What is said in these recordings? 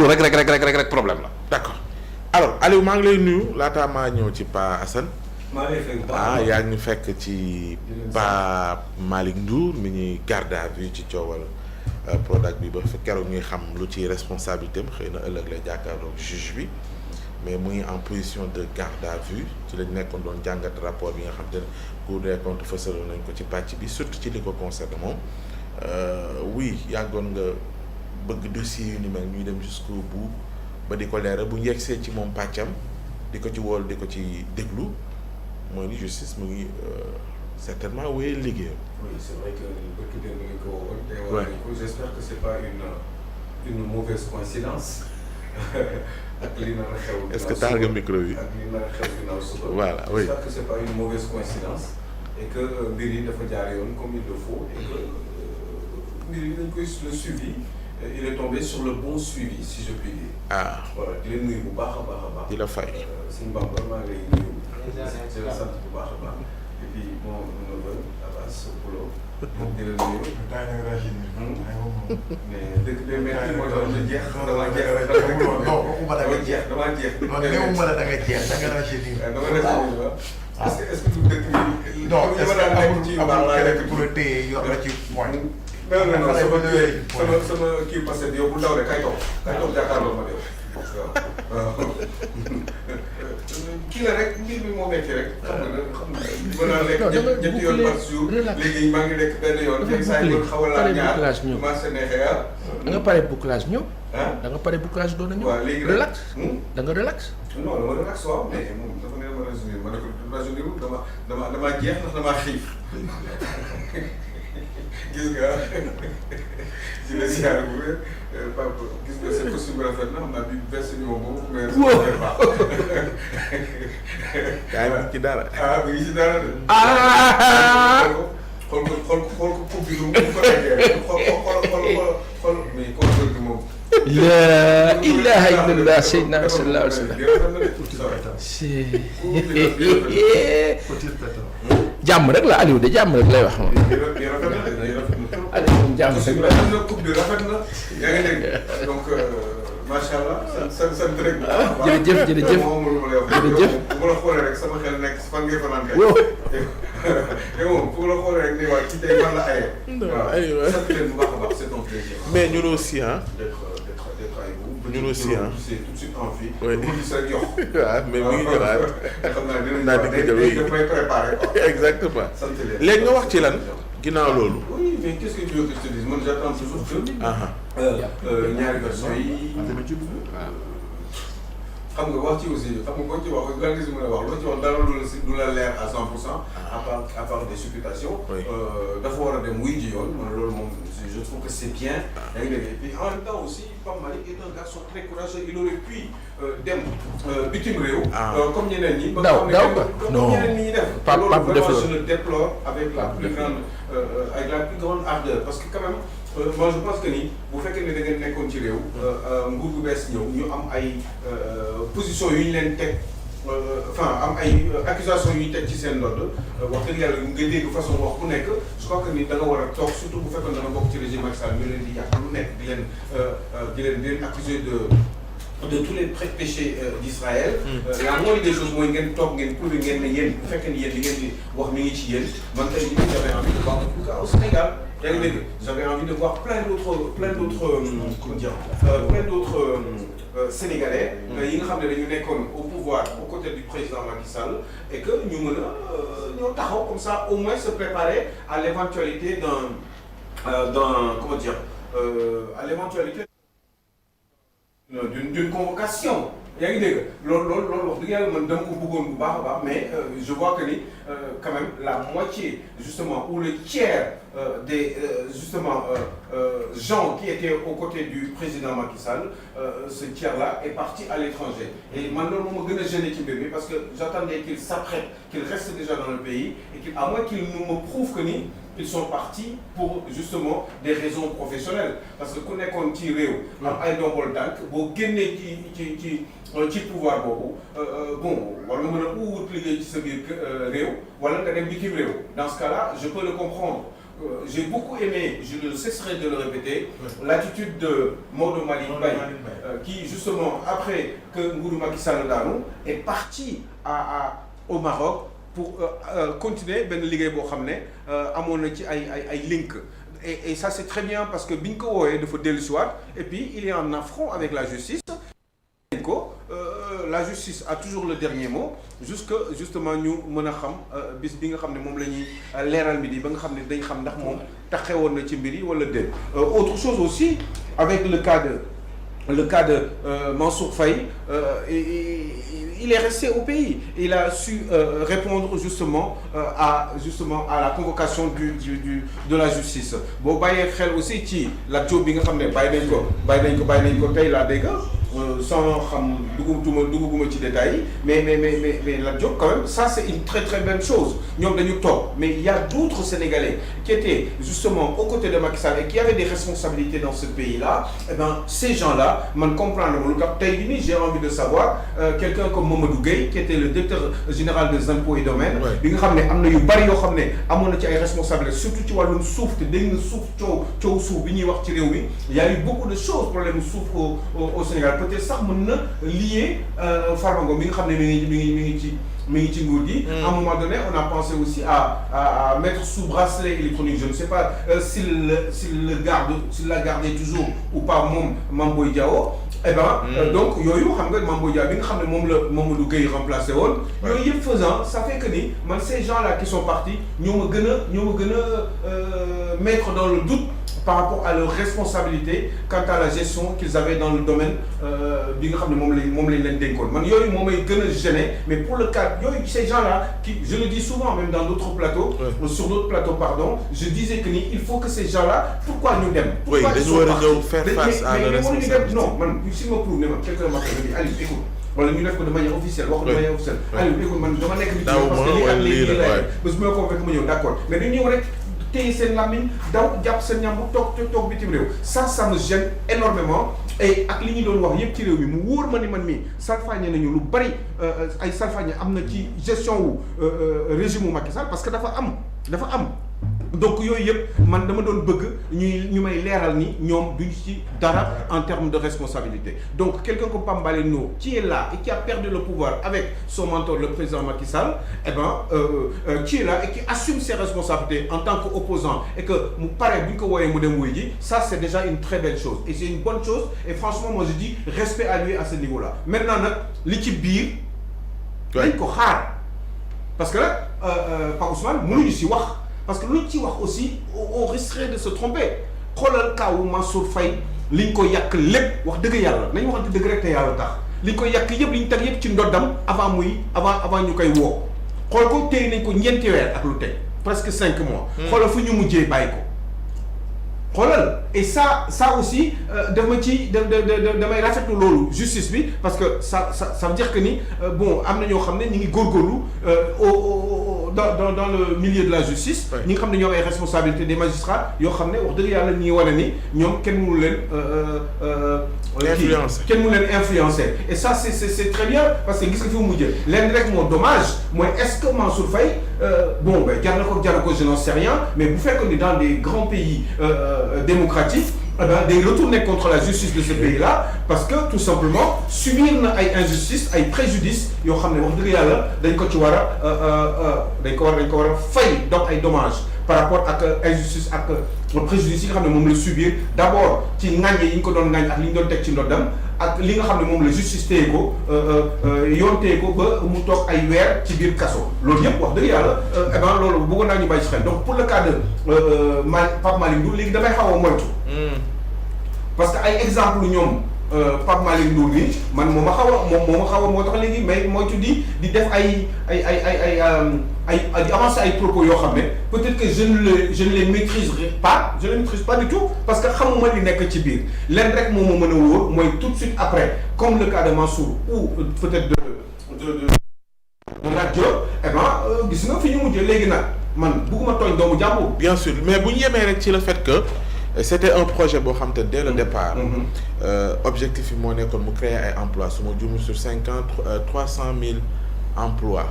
loolu rek problème la. d'accord alors Aliou maa ngi lay nuyu laataa maa ñëw ci Pa Assane. maa ngi fekk yaa ngi fekk ci Pa Malick Ndour mi ñuy garde à vue ci coowal Prodac bi ba fa keroog ñuy xam lu ci responsabilité am xëy na ëllëg lay jàkkaarloog juge bi mais mu ngi en position de garde à vue ci lañ nekkoon doon jàngat rapport bi nga xam te ne Cour des comptes fësaloon nañ ko ci pàcc bi surtout ci li ko concerne moom oui yàggoon nga bëgg dossier yu ni mel ñuy dem jusqu'au bout ba di ko leeral bu ñu yegsee ci moom pàccam di ko ci wool di ko ci déglu mooy ni justice mu ngi certainement wéyee liggéeyam. oui c'est vrai que bëgg démb nañ ko woon te war nañ ko j'espère que c'est pas une mauvaise coïncidence ak li nar a xew. est-ce que taal nga micro yi. ak li nar a xew ginnaaw suba. voilà oui j'espère que c'est pas une mauvaise coïncidence et que mbir yi dafa jaar yoon comme il le faut et que mbir yi dañ koy le suivi il est tombé sur le bon suivi si je puis dire. ah voilà di leen nuyu bu baax a baax a baax. di la fay. Sëñ Bamba maa ngi lay nuyu. di la sant bu baax a baax. et puis mon neveu Abbas Poulo. moom di la nuyu. mais dëkk bi métti moo tax ñu jeex. damaa jeex damaa jeex. non néew ma la da nga jeex da nga rajeunir. dama rajeunir waaw. est-ce que du dëkk bi. non est-ce que amul nekk pour a téye yor la ci mooy. non sama kii passé bi yow bu ndaw rek kay toog jàkkaarloo ma yow waaw kii la rek mbir mi moo métti rek xam nga mën naa lekk ñetti yoon par jour léegi maa ngi lekk benn yoon fekk saa yi xaw a laa ñaar commencé neexee da nga pare bouclage ñëw. da nga pare bouclage doon na ñëw. waaw léegi relax. da nga relax. non dama relax waaw mais moom dafa ne ma rajeunir ma ne ko rajeunir dama jeex ndax damaa xiif gis nga ci la siyaare bu wér Pape gis nga sa costume rafet na xam naa bi veste ni moom boobu mais yaa ngi ci dara. mi ngi ci dara de. xool ko coupe bi lu mu ko nekkee xool mais contrôle bi moom. la ilaha illallah sayyidina sallallahu alayhi wa sallam. jàmm rek la Aliou de jàmm rek lay wax moom. Aliou moom jàmm rek la. am na coupe bi rafet na yaa ngi dégg donc macha allah sant rek. jërëjëf jërëjëf jërëjëf. bu ma la xoolee rek sama xel nekk fan ngay fanaan kay. yow moom fu ma la xoolee rek nii waa ci tey fan la aye. waaw sant leen bu baax a baax c'est un plaisir. mais ñun aussi ah. d'être avec vous. ñun aussi ah. c'est tout de suite envie. oui bu gis rek yokk. waaw mais mi ngi ñëwaat. xam naa dinañ naa di ko jël daf may préparé. exactement. sant leen léegi nga wax ci lan ginnaaw loolu. oui mais qu'est-ce que tu veux que je te dise man j'attends toujours que. ñaari version yi. xam nga wax ci aussi xam nga boo ci wax lan nga si mën a wax loo ci wax dara du la leer à 100% à part des supputations. dafa war a dem wuy ji yoon man loolu moom je trouve que c'est bien. yaa ngi dégg et puis en même temps aussi Pape Malick est un garçon très courageux il aurait pu dem bitim réew. comme ñeneen ñi. daaw comme ñeneen ñi def. Pape def loolu vraiment je le déplore avec la plus grande ardeur parce que quand même. moi je pense que ni bu fekkee ne da ngeen nekkoon ci réew. nguur gu bees ñëw ñu am ay position yu ñu leen teg enfin am ay accusations yu ñu teg ci seen ndodd wax dëgg yàlla nga dégg façon wax ku nekk je crois que ni da nga war a toog surtout bu fekkoon da nga bokk ci régime Macky Sall ñu leen di yàq lu nekk di leen accuser de tous les péchés d'Israël. la moindre des choses mooy ngeen toog ngeen prouver ngeen ne yéen bu fekkee ni yéen li ngeen di wax mi ngi ci yéen man tey jii j'avais envie de voir en tout cas au Sénégal. yaa ngi dégg j'avais envie de voir plein d'autres comment dire plein d'autres Sénégalais. yi nga xam ne dañu nekkoon au pouvoir aux côtés du président Macky Sall et que ñu mën a ñoo taxaw comme ça au moins se préparer à l'éventualité d'un comment dire à l'éventualité d'une convocation. yaa ngi dégg loolu wax dëgg yàlla man dama ko bëggoon bu baax a baax mais je vois que ni quand même la moitié justement ou le tiers des justement gens qui étaient aux côtés du président Macky Sall ce tiers-là est parti à l'étranger et man loolu moo ma gën a gêné ci mbir mi parce que j'attendais qu'il s'apprête qu'il reste déjà dans le pays et qu'il à moins qu'il nous me prouve que ni ils sont partis pour justement des raisons professionnelles parce que ku nekkoon ci réew. am ay ndombol tànk boo génnee ci pouvoir boobu bon war nga mën a wut liggéey ci sa biir réew wala nga dem bitim réew dans ce cas-là je peux le comprendre j'ai beaucoup aimé, je ne cesserai de le répéter, l'attitude de Maodo Malick Mbaye qui justement après que nguuru Macky Sall daanu est parti au Maroc pour continuer benn liggéey boo xam ne amoon na ci ay link et ça c'est très bien parce que bi ñu ko woowee dafa dellusiwaat et puis il est en affront avec la justice. La justice a toujours le dernier mot justement ñu mën a xam bis bi nga xam ne moom la ñuy leeral mbir yi ba nga xam ne dañ xam ndax moom taxewoon na ci mbir yi wala déet. Autre chose aussi avec le cas de Mansour Faye il est resté au pays il a su répondre justement à la convocation de la justice boo bàyyee xel aussi ci Lat Diop bi nga xam ne bàyyi nañ ko tey laa dégg sans xam dugguma ci détails yi mais Lat Diop quand même ça c'est une très très bonne chose ñoom dañu toog mais il y a d'autres Sénégalais qui étaient justement aux côtés de Macky Sall et qui avaient des responsabilités dans ce pays-là eh ben ces gens-là man comprendre ma lu tax tey jii nii j'ai envie de savoir quelqu'un comme Mamadou Gueye qui était le directeur général des impôts et domaines bi nga xam ne am na yu bari yoo xam ne amoon na ci ay responsabilités surtout ci wàllum suuf te dégg nga suuf coow suuf bi ñuy wax ci réew mi il y a eu beaucoup de choses problème suuf au Sénégal peut-être sax mën na lié Farba Ngom mi nga xam ne mi ngi ci nguur gi. À un moment donné on a pensé aussi à mettre sous bracelet électronique je ne sais pas s'il la gardait toujours ou pas moom Mame Boye Diao. Eh ben donc yooyu xam nga Mame Boye Diao bi nga xam ne moom la Mamadou Gueye remplacé woon. yooyu yëpp faisant ça fait que ni man ces gens-là qui sont partis ñoo ma gën a mettre dans le doute. Par rapport à leur responsabilité quant à la gestion qu'ils avaient dans le domaine bi nga xam ne moom lañ leen dénkoon man yooyu moom may gën a gêner mais pour le cas yooyu ces gens-là qui je le dis souvent même dans d'autres plateaux sur d'autres plateaux pardon je disais que ni il faut que ces gens-là pourquoi ñu dem pourquoi ils sont partis faire face à leur responsabilité non man si ma prouve ne ma quelqu'un m'a dit Aliou écoute wala ñu def ko de manière officielle wax de manière officielle Aliou écoute man dama nekk parce que lii ak lii la bés bu ma ko fekk ma ñëw d'accord mais dañu ñëw rek téye seen làmmiñ daw jàpp seen ñam toog bitim réew ça me gêne énormément et ak li ñu doon wax yëpp ci réew mi mu wóor ma ni man mii salfaañe nañu lu bari ay salfaañe am na ci gestion wu régime u Macky Sall parce que dafa am donc yooyu yëpp man dama doon bëgg ñu may leeral ni ñoom duñ ci dara en termes de responsabilité donc quelqu'un comme Pape Malick Ndour qui est là et qui a perdu le pouvoir avec son mentor le président Macky Sall eh ben qui est là et qui assume ses responsabilités en tant qu'opposant et que mu pare bu ñu ko wooyee mu dem wuy ji ça c'est déjà une très belle chose et c'est une bonne chose et franchement moi je dis respect à lui à ce niveau-là maintenant nag li ci biir dañ ko xaar parce que nag Pape Ousmane mënuñu si wax parce que luñ ci wax aussi on risquerait de se tromper xoolal kaawu Mansour Faye liñ ko yàq lépp wax dëgg yàlla nañ waxante dëgg rek te yàlla tax liñ ko yàq yëpp liñ teg yëpp ci ndoddam avant ñu koy woo xool ko téye nañ ko ñeenti weer ak lu teg presque 5 mois. xoolal fu ñu mujjee bàyyi ko xoolal et ça aussi damay rafetlu loolu justice bi parce que ça veut dire que ni bon am na ñoo xam ne ñu ngi góorgóorlu dans le milieu de la justice. ñi nga xam ne ñoom ay responsabilités des magistrats yoo xam ne wax dëgg yàlla ñi ngi wane ni ñoom kenn mënu leen. influencer et ça c'est très bien parce que gis nga fi mu mujjee leen rek moo dommage mooy est-ce que Mansour Faye bon ben jar na ko je n'en sais rien mais bu fekkoon ni dans des grands pays démocratiques day retourner contre la justice de ce pays-là parce que tout simplement subir na ay injustice ay préjudice yoo xam ne wax dëgg yàlla dañ ko ci war a fay donc ay dommages par rapport ak injustice ak préjudice yi nga xam ne moom la subir d'abord ci ŋàññe yi ñu ko doon ŋàññ ak li ñu doon teg ci ndoddam ak li nga xam ne moom la justice téye ko yoon téye ko ba mu toog ay weer ci biir kaso loolu yëpp wax dëgg yàlla eh ben loolu bëggoon naa ñu bàyyi ci xel donc pour le cas de Pape Malick Ndour léegi damay xaw a moytu parce que ay exemple ñoom Pape Malick Ndour nii man moo ma xaw a moo tax léegi mais moytu di def ay avancer ay propos yoo xam ne peut-être que je ne les maîtriserai pas je ne les maîtrise pas du tout parce que xamuma li nekk ci biir lenn rek moo ma mën a wóor mooy tout de suite après comme le cas de Mansour ou peut-être de Lat Diop eh ben gis nga fi ñu mujjee léegi nag man bugguma tooñ doomu jàmbur. bien sûr mais bu ñu yemee rek ci le fait que c'était un projet boo xam te dès le départ objectif yi moo nekkoon mu créer ay emplois su ma juumee sur 300 000 emploi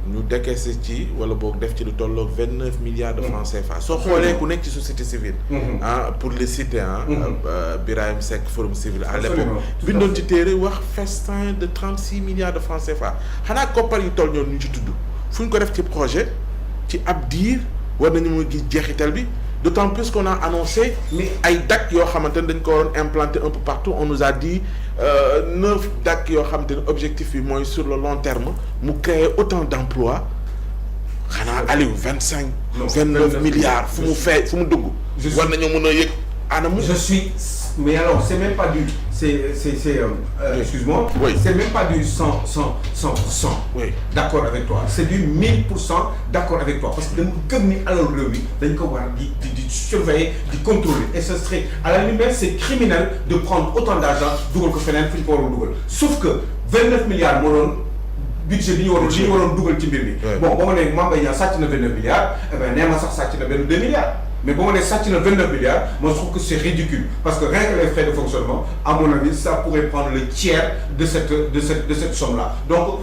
ñu décaissé ci wala boog def ci lu tolloog 29 milliards de francs CFA soo xoolee ku nekk ci société civile pour les citer Birahim Seck Forum Civil à l'époque bindoon ci téere wax festin de 36 milliards de francs CFA xanaa koppar yu toll ñoon ñu ci tudd fu ñu ko def ci projet ci ab diir war nañu mën a gis jeexital bi d'autant plus qu'on a annoncé ay DAC yoo xamante ne dañ ko waroon implanter un peu partout on nous a dit 9 DAC yoo xamante ne objectif bi mooy sur le long terme mu créer autant d'emplois xanaa Aliou 29 milliards fu mu dugg war nañoo mën a yëg anam mais alors c'est même pas du excuse-moi oui. C'est même pas du 100% oui. D'accord avec toi c'est du 1000% d'accord avec toi parce que dama gëm ni alal réew mi dañ ko war di surveiller di contrôler et ce serait à la limite c'est criminel de prendre autant d'argent dugal ko feneen fu ñu ko waroon dugal sauf que 29 milliards moo doon budget bi ñu waroon dugal ci mbir mi bon ba ma ne Mame Mbaye Niang sàcc na 29 milliards eh ben nee ma sax sàcc na benn 2 milliards mais ba ma ne sàcc na 29 milliards moi je trouve que c'est ridicule parce que rien que les frais de fonctionnement à mon avis ça pourrait prendre le tiers de cette somme là donc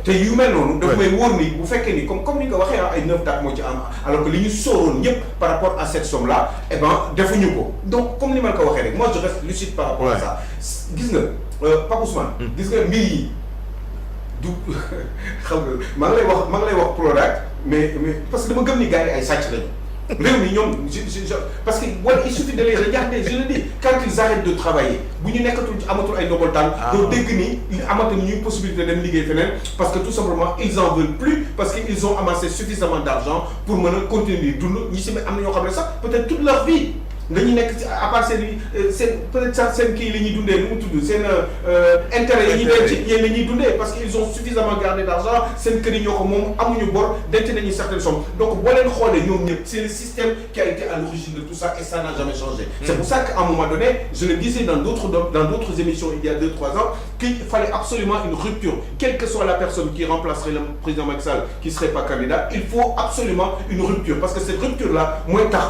te yu mel noonu daf may wóor ni bu fekkee ni comme ni nga ko waxee ay 9 dates moo ci am alors que li ñu sóoroon ñëpp par rapport à cette somme là eh ben defuñu ko donc comme ni ma la ko waxee rek moi je reste lucide par rapport à ça gis nga Pape Ousmane gis nga mbir yi du xam nga maa ngi lay wax Prodac mais parce que dama gëm ni gars yi ay sàcc lañu réew mi ñoom parce que wala il suffit de les regarder je le dis quand ils arrêtent de travailler bu ñu nekkatul amatul ay ndogal tànn doo dégg ni amatul ñuy possibilité dem liggéey feneen parce que tout simplement ils en veulent plus parce que ils ont amassé suffisamment d'argent pour mën a continuer dund ñi si am na ñoo xam ne sax peut-être toute leur vie dañuy nekk ci à part seen peut-être sax seen kii la ñuy dundee nu mu tudd seen intérêt yi ñuy denc yéen la ñuy dundee parce que ils ont suffisamment gardé d'argent seen kër yi ñoo ko moom amuñu bor denc nañu certaines sommes donc boo leen xoolee ñoom ñëpp c'est le système qui a été à l'origine de tout ça et ça n'a jamais changé c'est pour ça qu'à un moment donné je le disais dans d'autres émissions il y a 2-3 ans qu'il fallait absolument une rupture quelle que soit la personne qui remplacerait le président Macky Sall qui serait pas candidat il faut absolument une rupture parce que cette rupture là mooy tax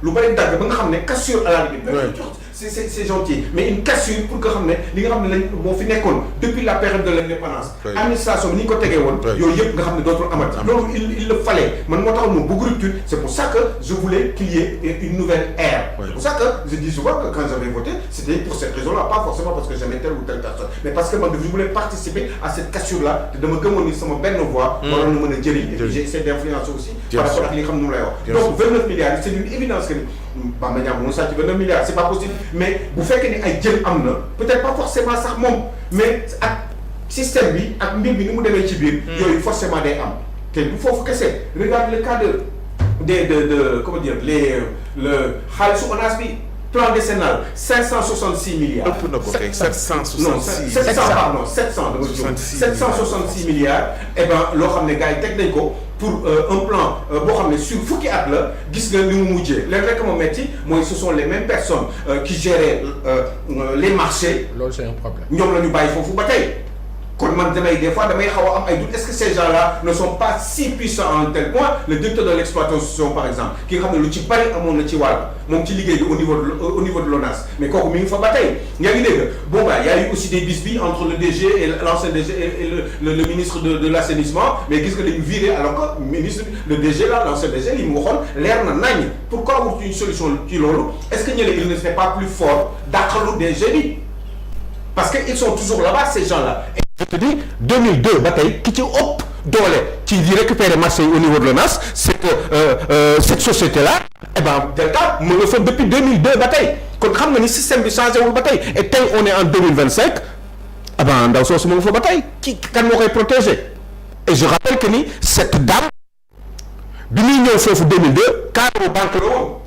lu bari dagg ba nga xam ne cassure à la limite. c'est gentil mais une cassure pour que xam ne li nga xam ne lañ moo fi nekkoon depuis la période de l'indépendance. administration bi ni ñu ko tegee woon. yooyu yëpp nga xam ne dootul amati. loolu il le fallait man moo taxoon moom bëgg rupture c'est pour ça que je voulais qu'il y ait une nouvelle ère. c'est pour ça que je dis souvent que quand j'avais voté c'était pour cette raison-là pas forcément parce que j'aimais telle ou telle personne mais parce que man je voulais participer à cette cassure-là te dama gëmoon ni sama benn voix. waroon na mën a jëriñ. et puis j'ai essayé d'influencer aussi. par rapport ak li nga xam ne moom lay wax. donc 29 milliards c'est une évidence que Bamba Niang mënul sàcc 29 milliards c'est pas possible mais bu fekkee ni ay jël am na peut-être pas forcément sax moom mais ak système bi ak mbir bi ni mu demee ci biir. yooyu forcément day am te du foofu kese regarde le cas de comment dire le xaalisu ONAS bi plan décennal 566 milliards. ëpp na ko kay 766. non 700 pardon 766 milliards et ben loo xam ne gars yi teg nañ ko. pour un plan boo xam ne sur fukki at la gis nga li mu mujjee leen rek moo metti mooy ce sont les mêmes personnes qui géraient les marchés. loolu c'est un problème. ñoom la ñu bàyyi foofu ba tey kon man des fois damay xaw a am ay doute est-ce que ces gens-là ne sont pas si puissants à un tel point le directeur de l'exploitation par exemple ki nga xam ne lu ci bari amoon na ci wàll moom ci liggéey bi au niveau de l'ONAS mais kooku mi ngi fa ba tey yaa ngi dégg bon bah y a eu aussi des bisbilles entre le DG et l'ancien DG et le ministre de l'assainissement mais gis nga dañu viré alors que le DG là l'ancien DG li mu waxoon leer na nañ pourquoi wut une solution ci loolu est-ce que ñële il ne serait pas plus fort dàqalu DG bi parce que ils sont toujours là-bas ces gens-là. Je te dis 2002 ba tey ki ci ëpp doole ci di récupérer marché yi au niveau de l'ONAS c'est que cette société-là eh ben Delta mu nga fa depuis 2002 ba tey kon xam nga ni système bi changé wul ba tey et tey on est en 2025 eh ben ndaw soosu mu nga fa ba tey ki kan moo koy protéger et je rappelle que ni cette dame bi muy ñëw foofu 2002 cadre banque la woon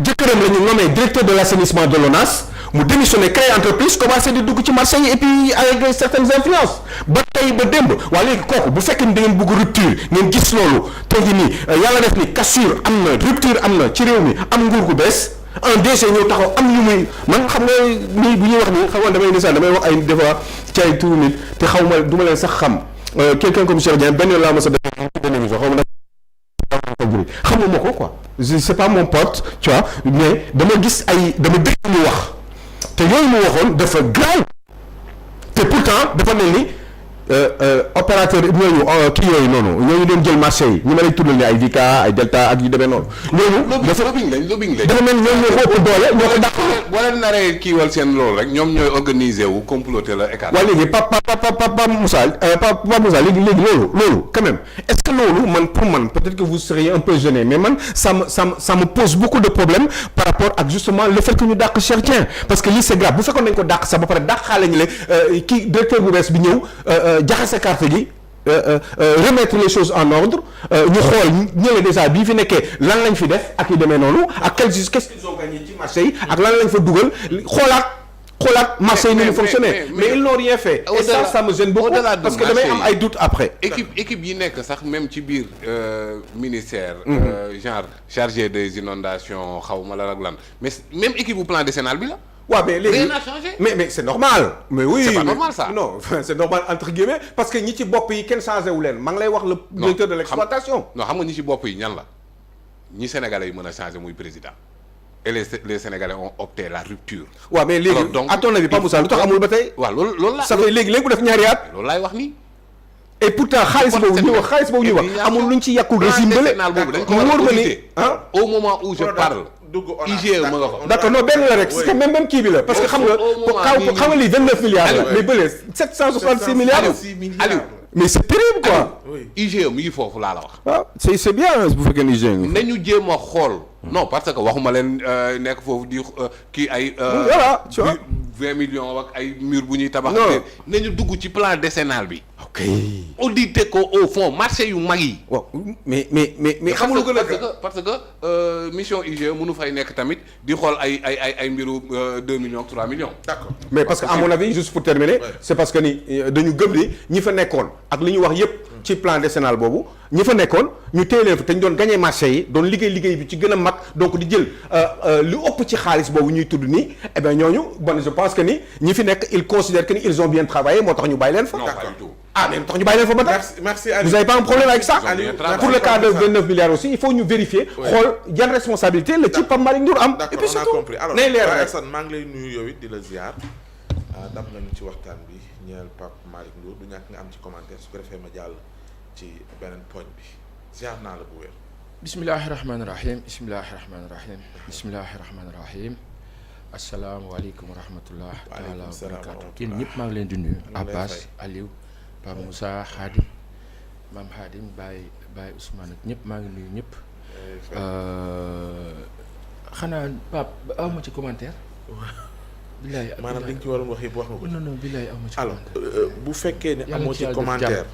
jëkkëram la ñu nommé directeur de l'assainissement de l'ONAS mu démissionné créé entreprise commencé di dugg ci marché yi et puis avec certaines influences ba tey ba démb waa léegi kooku bu fekkee ni da ngeen bëgg rupture ngeen gis loolu tey jii nii yàlla def ni cassure am na rupture am na ci réew mi am nguur gu bees un DG ñëw taxaw am yu muy man xam nga nii bu ñuy wax nii xam nga damay nisaan damay wax ay des fois ci ay tuur nit te xaw ma du ma leen sax xam quelqu'un comme Cheikh Dieng benn laa ma sa benn émission xaw ma xamuma ko quoi c'est pas mon pote tu vois mais dama gis ay dama dégg mu wax te yooyu mu waxoon dafa grave te pourtant dafa mel ni opérateur ñooñu kii yooyu noonu ñooñu doon jël marché yi ñu ma lay tuddal ni ay Vika ay Delta ak yu demee noonu. ñooñu dafa lobbying lañ. dafa mel ñoom ñoo ko ëpp doole ñoo ko dàq. boo leen naree kiiwal seen loolu rek ñoom ñooy organiser wu comploter la écart. waaye léegi Papa Moussa léegi loolu quand même est-ce que loolu pour man peut-être que vous seriez un peu gêné mais man ça me pose beaucoup de problèmes par rapport ak justement le fait que ñu dàq Cheikh Dieng parce que lii c'est grave bu fekkoon nañ ko dàq sax ba pare dàqaale ñu le kii directeur bu bees bi ñëw jaxase carte gi remettre les choses en ordre ñu xool ñële déjà bii fi nekkee lan lañ fi def ak yu demee noonu ak qu'est-ce qu'ils ont gagné ci marché yi ak lan lañ fa dugal xoolaat marché yi ni mu fonctionner mais ils n'ont rien fait et ça me gêne beaucoup parce que damay am ay doutes après équipe yi nekk sax même ci biir ministère genre chargé des inondations xaw ma la ak lan mais même équipe bu plan décennal bi la waaw mais léegi rien n'a changé mais c'est normal mais oui c'est pas normal ça non c'est normal entre guillemets parce que ñi ci bopp yi kenn changé wu leen maa ngi lay wax le directeur de l'exploitation non xam nga ñi ci bopp yi ñan la ñi Sénégalais yi mën a changé muy président et les Sénégalais ont opté la rupture. waaw mais léegi à ton avis Pape Moussa lu tax amul ba tey. waaw loolu la ça fait léegi bu def ñaari at. loolu laay wax nii. et pourtant xaalis boobu ñuy wax amul luñ ci yàqul régime bële. dañ ko war a auditer au moment où je parle. IGE ma nga fa. d'accord non benn la rek parce que même kii bi la parce que xam nga lii 29 milliards la mais bële 766 milliards. Aliou mais c'est terrible quoi. IGE mi ngi foofu laa la wax. waaw c'est bien bu fekkee ni IGE ngi. nañu jéem a xool. non parce que waxuma leen nekk foofu di kii ay. voilà tu vois 20 millions ak ay mur bu ñuy tabax. nañu dugg ci plan décennal bi. ok auditer ko au fond marché yu mag yi. waaw mais xam nga lu gën a parce que mission IGE mënu fay nekk tamit di xool ay mbiru 2 millions 3 millions. d'accord mais parce que à mon avis juste pour terminer c'est parce que ni dañu gëm ni ñi fa nekkoon ak li ñu wax yépp ci plan décennal boobu ñi fa nekkoon ñu téye leen fa te ñu doon gagner marché yi doon liggéey bi ci gën a mag donc di jël lu ëpp ci xaalis boobu ñuy tudd nii eh bien ñooñu bon je pense que ni ñi fi nekk ils considèrent que ni ils ont bien travaillé moo tax ñu bàyyi leen fa. mais tax ñu bàyyi leen fa ba tax. merci Aliou vous avez pas un problème avec ça. pour le cas de 29 milliards aussi il faut ñu vérifier. xool yan responsabilité la ci Pape Malick Ndour am. et puis c'est tout compris alors Assane maa ngi lay nuyu yow it di la ziar dam nañu ci waxtaan bi ñeel Pape Malick Ndour du ñàkk nga am ci commentaire su ko defee ma jàll ci beneen poñ bi ziar naa la bu wér. bismillahi rahmaani rahim asalaamaaleykum wa rahmatullah taala wa barakaatu yéen ñëpp maa ngi leen di nuyu Abbas Aliou Pape Moussa Khadim Mame Khadim Baye Ousmane ak ñëpp maa ngi nuyu ñëpp xanaa Pape aw ma ci commentaire billaay maanaam li nga ci waroon wax yëpp wax nga ko non billaay aw ma ci alors commentaire bu fekkee ne amoo ci commentaire